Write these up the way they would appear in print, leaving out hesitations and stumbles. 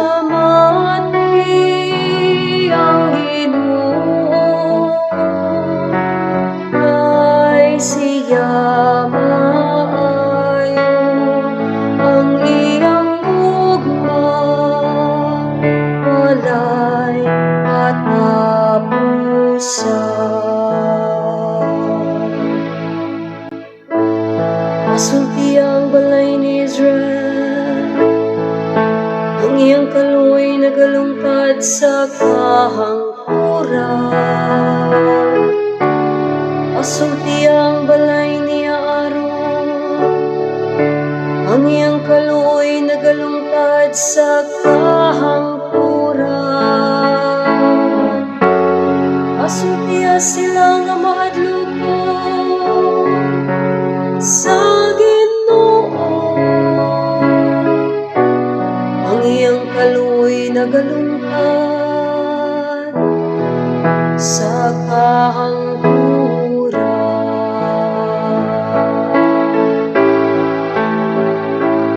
Pasalamati ang Ginoo, kay siya maayo ang iyang gugma, walay katapusan. Masulti ang balay ni Israel, ang iyang kaluoy nagalungkad sa kahangkuran. Masulti ang balay ni Aaron, ang iyang kaluoy nagalungkad sa kahangkuran. Masulti sila nga mahadluko sa Ginoo, ang iyang kaluoy nagalungkad sa kahangkuran.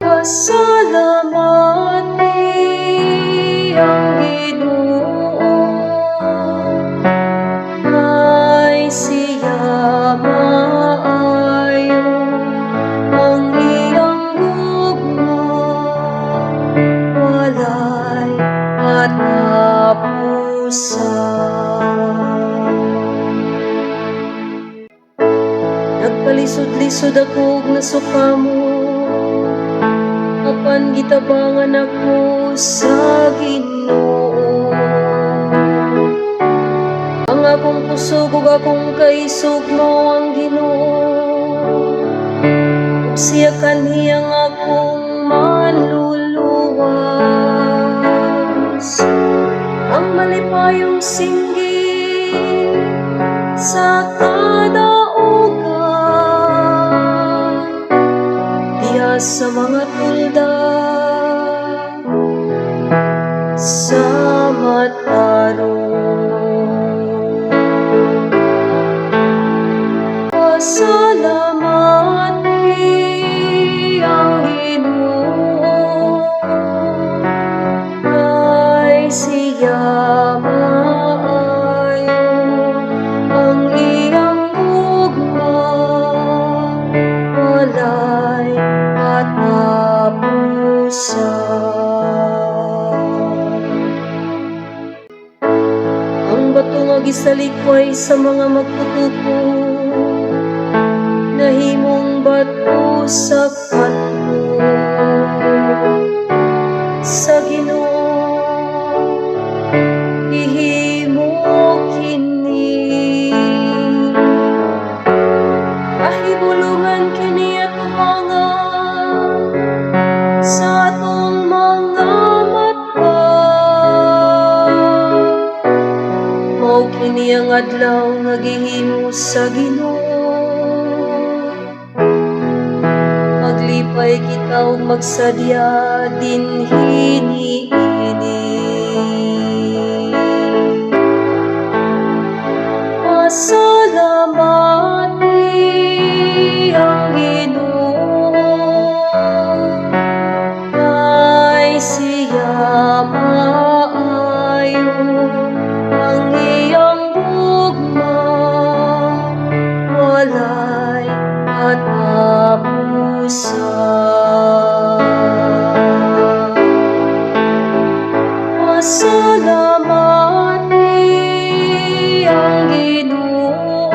Pasalamati ang Ginoo, kay siya maayo ang iyang gugma, walay katapusan. Nagpalisod-lisod ako og nasuka mo, apan gitabangan ako sa Ginoo. Ang akong kusog ug akong kaisog mao ang Ginoo, ug siya kaniyang akong manluluwas. Ang malipayong singgit sa kadaugan, diha sa mga tulda sa matarong. Pasalamati ang Ginoo, kay siya maayo ang iyang gugma, walay katapusan. Ang bato nga gisalikway sa mga magtutupo, nahimong bato sa kanto. Sa Ginoo ihimo kini, kahibulungan kini atubangan sa atong mga mata. Mao kini ang adlaw nga gihimo sa Ginoo, maglipay kita ug magsadya dinhi niini. Pasalamati ang Ginoo, kay siya maayo ang iyang gugma, walay katapusan. Pasalamati ang Ginoo,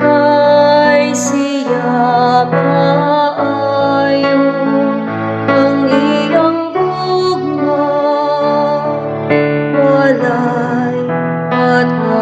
kay siya maayo ang iyang gugma, walay katapusan.